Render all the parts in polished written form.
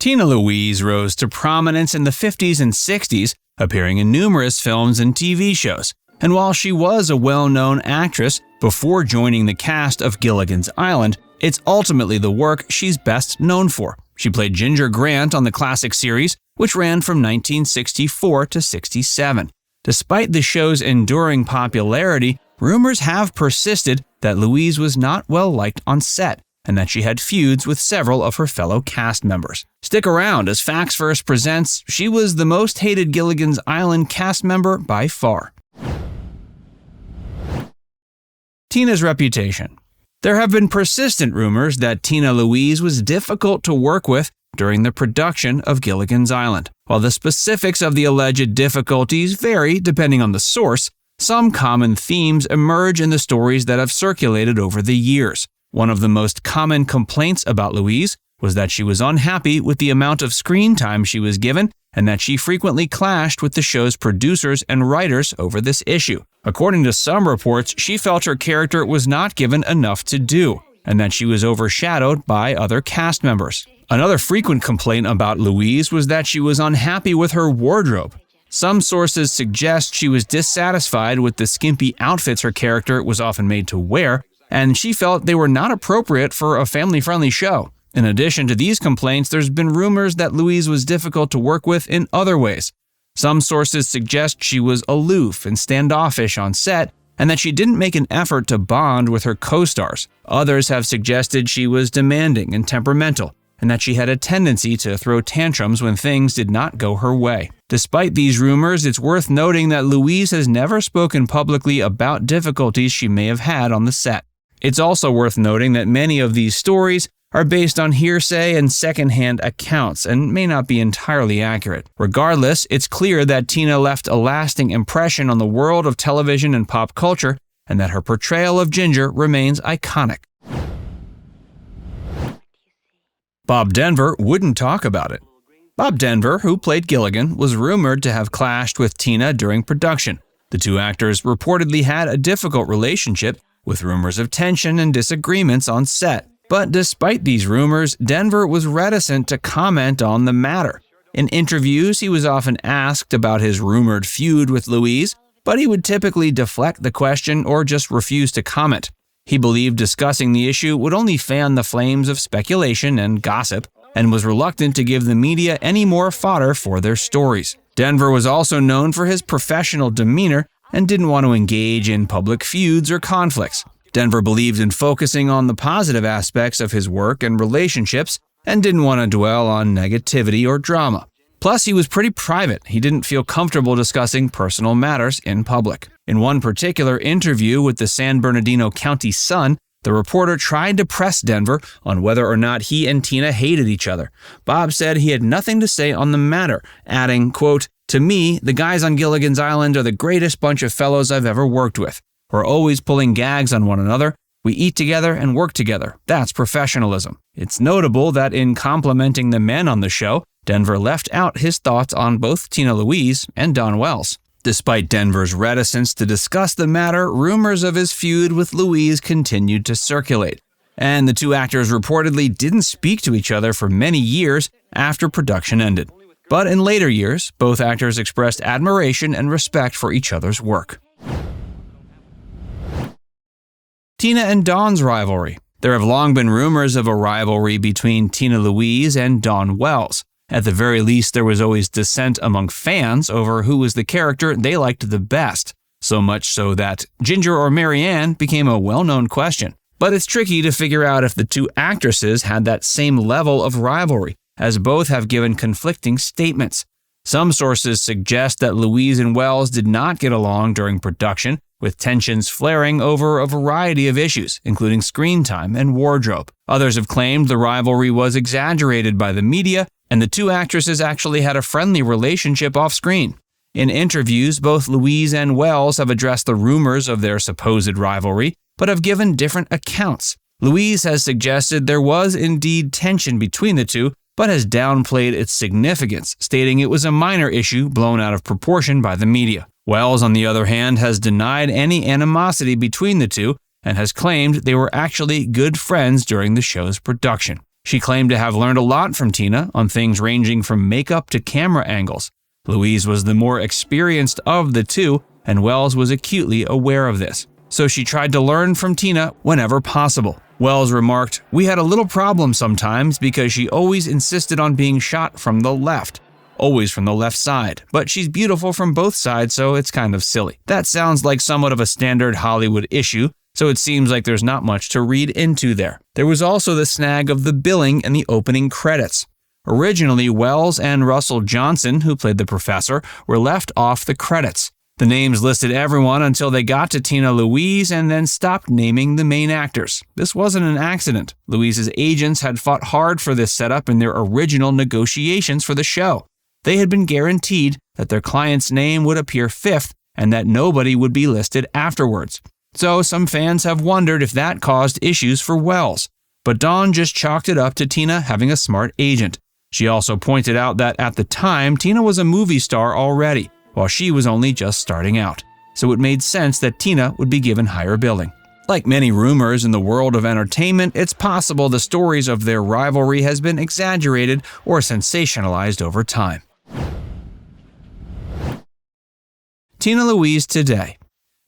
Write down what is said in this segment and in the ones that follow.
Tina Louise rose to prominence in the 50s and 60s, appearing in numerous films and TV shows. And while she was a well-known actress before joining the cast of Gilligan's Island, it's ultimately the work she's best known for. She played Ginger Grant on the classic series, which ran from 1964 to 67. Despite the show's enduring popularity, rumors have persisted that Louise was not well liked on set, and that she had feuds with several of her fellow cast members. Stick around as Facts First presents, she was the most hated Gilligan's Island cast member by far. Tina's reputation. There have been persistent rumors that Tina Louise was difficult to work with during the production of Gilligan's Island. While the specifics of the alleged difficulties vary depending on the source, some common themes emerge in the stories that have circulated over the years. One of the most common complaints about Louise was that she was unhappy with the amount of screen time she was given, and that she frequently clashed with the show's producers and writers over this issue. According to some reports, she felt her character was not given enough to do, and that she was overshadowed by other cast members. Another frequent complaint about Louise was that she was unhappy with her wardrobe. Some sources suggest she was dissatisfied with the skimpy outfits her character was often made to wear, and she felt they were not appropriate for a family-friendly show. In addition to these complaints, there's been rumors that Louise was difficult to work with in other ways. Some sources suggest she was aloof and standoffish on set, and that she didn't make an effort to bond with her co-stars. Others have suggested she was demanding and temperamental, and that she had a tendency to throw tantrums when things did not go her way. Despite these rumors, it's worth noting that Louise has never spoken publicly about difficulties she may have had on the set. It's also worth noting that many of these stories are based on hearsay and secondhand accounts and may not be entirely accurate. Regardless, it's clear that Tina left a lasting impression on the world of television and pop culture, and that her portrayal of Ginger remains iconic. Bob Denver wouldn't talk about it. Bob Denver, who played Gilligan, was rumored to have clashed with Tina during production. The two actors reportedly had a difficult relationship, with rumors of tension and disagreements on set. But despite these rumors, Denver was reticent to comment on the matter. In interviews, he was often asked about his rumored feud with Louise, but he would typically deflect the question or just refuse to comment. He believed discussing the issue would only fan the flames of speculation and gossip, and was reluctant to give the media any more fodder for their stories. Denver was also known for his professional demeanor and didn't want to engage in public feuds or conflicts. Denver believed in focusing on the positive aspects of his work and relationships and didn't want to dwell on negativity or drama. Plus, he was pretty private. He didn't feel comfortable discussing personal matters in public. In one particular interview with the San Bernardino County Sun, the reporter tried to press Denver on whether or not he and Tina hated each other. Bob said he had nothing to say on the matter, adding, quote, "To me, the guys on Gilligan's Island are the greatest bunch of fellows I've ever worked with. We're always pulling gags on one another. We eat together and work together. That's professionalism." It's notable that in complimenting the men on the show, Denver left out his thoughts on both Tina Louise and Don Wells. Despite Denver's reticence to discuss the matter, rumors of his feud with Louise continued to circulate, and the two actors reportedly didn't speak to each other for many years after production ended. But in later years, both actors expressed admiration and respect for each other's work. Tina and Don's rivalry. There have long been rumors of a rivalry between Tina Louise and Don Wells. At the very least, there was always dissent among fans over who was the character they liked the best, so much so that Ginger or Marianne became a well-known question. But it's tricky to figure out if the two actresses had that same level of rivalry, as both have given conflicting statements. Some sources suggest that Louise and Wells did not get along during production, with tensions flaring over a variety of issues, including screen time and wardrobe. Others have claimed the rivalry was exaggerated by the media, and the two actresses actually had a friendly relationship off-screen. In interviews, both Louise and Wells have addressed the rumors of their supposed rivalry, but have given different accounts. Louise has suggested there was indeed tension between the two, but has downplayed its significance, stating it was a minor issue blown out of proportion by the media. Wells, on the other hand, has denied any animosity between the two and has claimed they were actually good friends during the show's production. She claimed to have learned a lot from Tina on things ranging from makeup to camera angles. Louise was the more experienced of the two, and Wells was acutely aware of this. So she tried to learn from Tina whenever possible. Wells remarked, "We had a little problem sometimes because she always insisted on being shot from the left. Always from the left side, but she's beautiful from both sides, so it's kind of silly." That sounds like somewhat of a standard Hollywood issue, so it seems like there's not much to read into there. There was also the snag of the billing and the opening credits. Originally, Wells and Russell Johnson, who played the professor, were left off the credits. The names listed everyone until they got to Tina Louise and then stopped naming the main actors. This wasn't an accident. Louise's agents had fought hard for this setup in their original negotiations for the show. They had been guaranteed that their client's name would appear fifth and that nobody would be listed afterwards. So some fans have wondered if that caused issues for Wells. But Dawn just chalked it up to Tina having a smart agent. She also pointed out that at the time, Tina was a movie star already, while she was only just starting out. So it made sense that Tina would be given higher billing. Like many rumors in the world of entertainment, it's possible the stories of their rivalry has been exaggerated or sensationalized over time. Tina Louise today.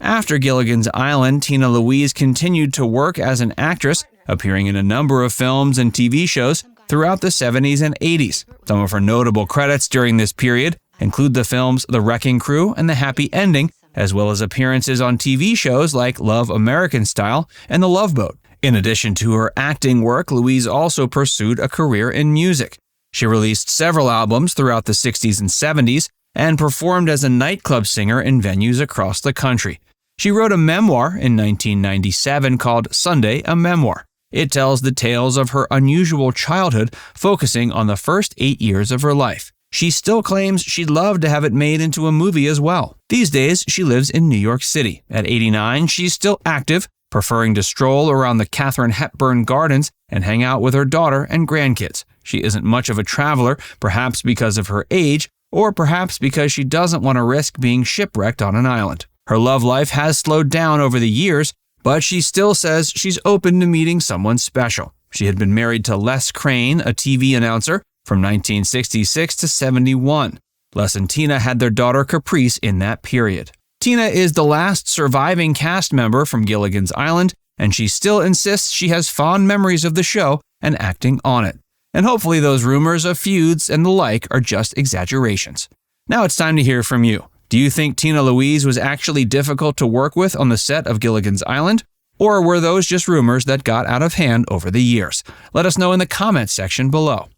After Gilligan's Island, Tina Louise continued to work as an actress, appearing in a number of films and TV shows throughout the 70s and 80s. Some of her notable credits during this period include the films The Wrecking Crew and The Happy Ending, as well as appearances on TV shows like Love American Style and The Love Boat. In addition to her acting work, Louise also pursued a career in music. She released several albums throughout the 60s and 70s and performed as a nightclub singer in venues across the country. She wrote a memoir in 1997 called Sunday, a Memoir. It tells the tales of her unusual childhood, focusing on the first 8 years of her life. She still claims she'd love to have it made into a movie as well. These days, she lives in New York City. At 89, she's still active, preferring to stroll around the Katharine Hepburn Gardens and hang out with her daughter and grandkids. She isn't much of a traveler, perhaps because of her age, or perhaps because she doesn't want to risk being shipwrecked on an island. Her love life has slowed down over the years, but she still says she's open to meeting someone special. She had been married to Les Crane, a TV announcer, from 1966 to 71. Les and Tina had their daughter Caprice in that period. Tina is the last surviving cast member from Gilligan's Island, and she still insists she has fond memories of the show and acting on it. And hopefully those rumors of feuds and the like are just exaggerations. Now it's time to hear from you. Do you think Tina Louise was actually difficult to work with on the set of Gilligan's Island? Or were those just rumors that got out of hand over the years? Let us know in the comments section below.